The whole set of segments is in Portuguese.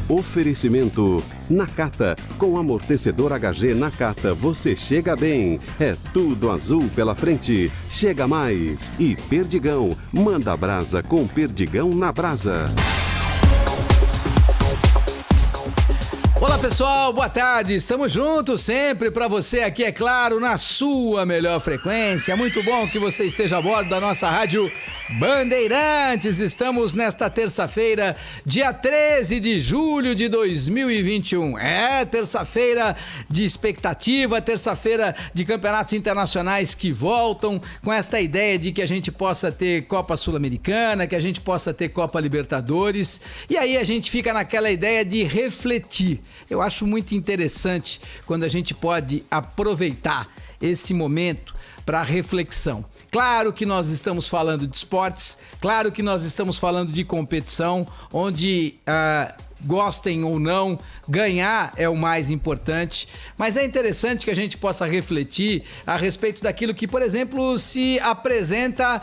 Oferecimento Nakata. Com amortecedor HG Nakata você chega bem. É tudo azul pela frente. Chega mais. E Perdigão. Manda brasa com Perdigão na brasa. Olá pessoal, boa tarde, estamos juntos sempre para você aqui, é claro, na sua melhor frequência. Muito bom que você esteja a bordo da nossa rádio Bandeirantes. Estamos nesta terça-feira, dia 13 de julho de 2021. É terça-feira de expectativa, terça-feira de campeonatos internacionais que voltam, com esta ideia de que a gente possa ter Copa Sul-Americana, que a gente possa ter Copa Libertadores, e aí a gente fica naquela ideia de refletir. Eu acho muito interessante quando a gente pode aproveitar esse momento para reflexão. Claro que nós estamos falando de esportes, claro que nós estamos falando de competição, onde gostem ou não, ganhar é o mais importante, mas é interessante que a gente possa refletir a respeito daquilo que, por exemplo, se apresenta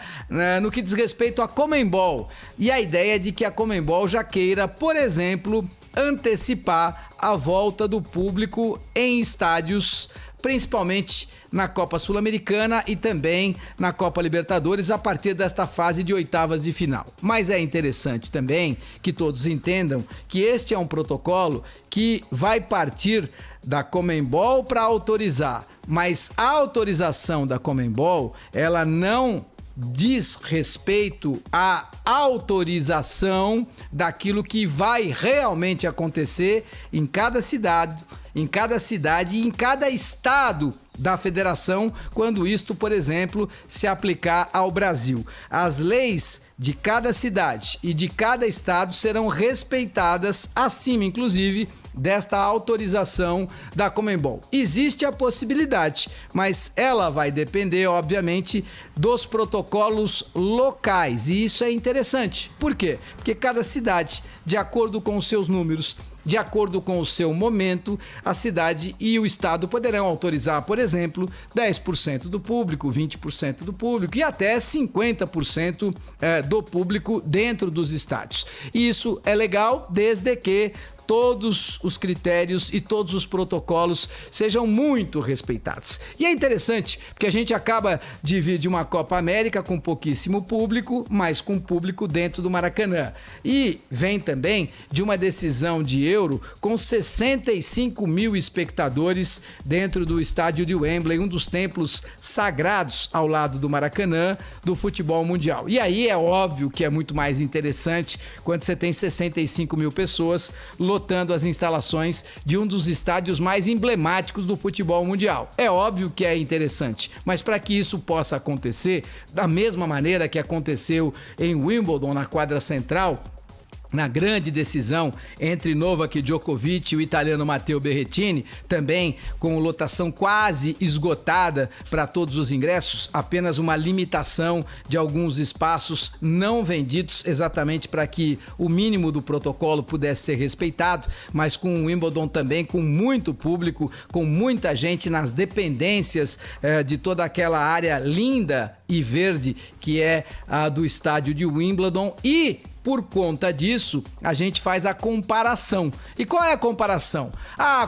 no que diz respeito à Conmebol, e a ideia de que a Conmebol já queira, por exemplo, antecipar a volta do público em estádios, principalmente na Copa Sul-Americana e também na Copa Libertadores, a partir desta fase de oitavas de final. Mas é interessante também que todos entendam que este é um protocolo que vai partir da Conmebol para autorizar, mas a autorização da Conmebol, ela não diz respeito à autorização daquilo que vai realmente acontecer em cada cidade e em cada estado da federação, quando isto, por exemplo, se aplicar ao Brasil. As leis de cada cidade e de cada estado serão respeitadas acima, inclusive, desta autorização da Conmebol. Existe a possibilidade, mas ela vai depender, obviamente, dos protocolos locais, e isso é interessante. Por quê? Porque cada cidade, de acordo com os seus números, de acordo com o seu momento, a cidade e o estado poderão autorizar, por exemplo, 10% do público, 20% do público e até 50% do público dentro dos estádios. Isso é legal desde que todos os critérios e todos os protocolos sejam muito respeitados. E é interessante, porque a gente acaba de vir de uma Copa América com pouquíssimo público, mas com público dentro do Maracanã. E vem também de uma decisão de Euro com 65 mil espectadores dentro do estádio de Wembley, um dos templos sagrados ao lado do Maracanã do futebol mundial. E aí é óbvio que é muito mais interessante quando você tem 65 mil pessoas lotando as instalações de um dos estádios mais emblemáticos do futebol mundial. É óbvio que é interessante, mas para que isso possa acontecer, da mesma maneira que aconteceu em Wimbledon, na quadra central, na grande decisão entre Novak Djokovic e o italiano Matteo Berrettini, também com lotação quase esgotada para todos os ingressos, apenas uma limitação de alguns espaços não vendidos, exatamente para que o mínimo do protocolo pudesse ser respeitado, mas com o Wimbledon também com muito público, com muita gente nas dependências de toda aquela área linda e verde que é a do estádio de Wimbledon. E por conta disso, a gente faz a comparação. E qual é a comparação?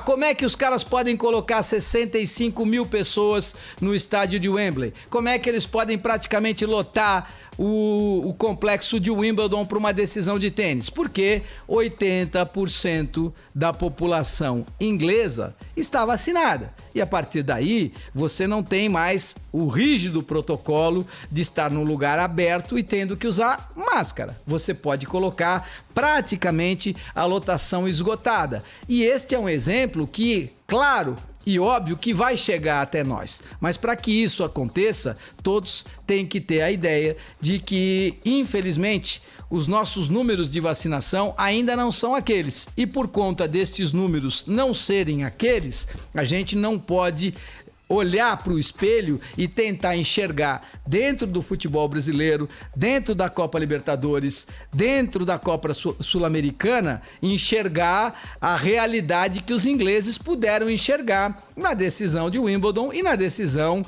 Como é que os caras podem colocar 65 mil pessoas no estádio de Wembley? Como é que eles podem praticamente lotar o complexo de Wimbledon para uma decisão de tênis? Porque 80% da população inglesa está vacinada. E a partir daí, você não tem mais o rígido protocolo de estar num lugar aberto e tendo que usar máscara. Você pode colocar praticamente a lotação esgotada. E este é um exemplo que, claro, e óbvio que vai chegar até nós. Mas para que isso aconteça, todos têm que ter a ideia de que, infelizmente, os nossos números de vacinação ainda não são aqueles. E por conta destes números não serem aqueles, a gente não pode olhar para o espelho e tentar enxergar dentro do futebol brasileiro, dentro da Copa Libertadores, dentro da Copa Sul-Americana, enxergar a realidade que os ingleses puderam enxergar na decisão de Wimbledon e na decisão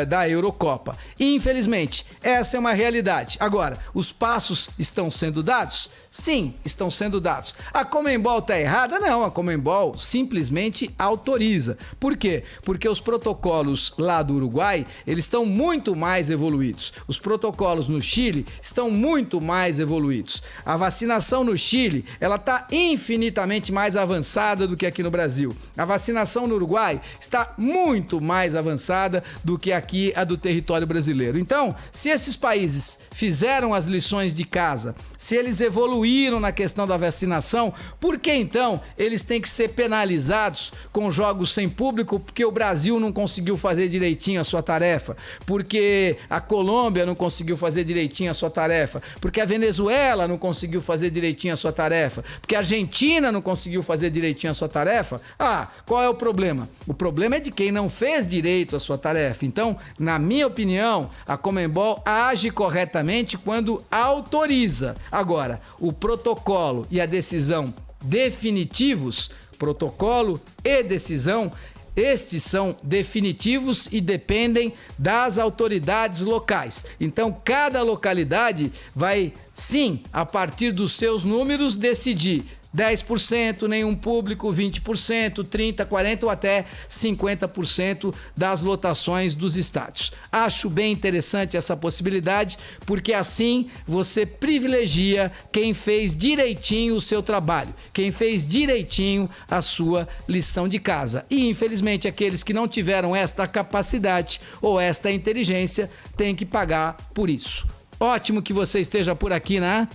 da Eurocopa. Infelizmente, essa é uma realidade. Agora, os passos estão sendo dados? Sim, estão sendo dados. A Conmebol está errada? Não, a Conmebol simplesmente autoriza. Por quê? Porque os protocolos lá do Uruguai, eles estão muito mais evoluídos. Os protocolos no Chile estão muito mais evoluídos. A vacinação no Chile, ela está infinitamente mais avançada do que aqui no Brasil. A vacinação no Uruguai está muito mais avançada do que aqui a do território brasileiro. Então, se esses países fizeram as lições de casa, se eles evoluíram na questão da vacinação, por que então eles têm que ser penalizados com jogos sem público porque o Brasil não conseguiu fazer direitinho a sua tarefa, porque a Colômbia não conseguiu fazer direitinho a sua tarefa, porque a Venezuela não conseguiu fazer direitinho a sua tarefa, porque a Argentina não conseguiu fazer direitinho a sua tarefa? Ah, qual é o problema? O problema é de quem não fez direito a sua tarefa. Então, na minha opinião, a Conmebol age corretamente quando autoriza. Agora, o protocolo e a decisão definitivos, protocolo e decisão, estes são definitivos e dependem das autoridades locais. Então, cada localidade vai, sim, a partir dos seus números, decidir 10%, nenhum público, 20%, 30%, 40% ou até 50% das lotações dos estádios. Acho bem interessante essa possibilidade, porque assim você privilegia quem fez direitinho o seu trabalho, quem fez direitinho a sua lição de casa. E, infelizmente, aqueles que não tiveram esta capacidade ou esta inteligência têm que pagar por isso. Ótimo que você esteja por aqui, né?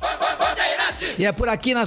E é por aqui na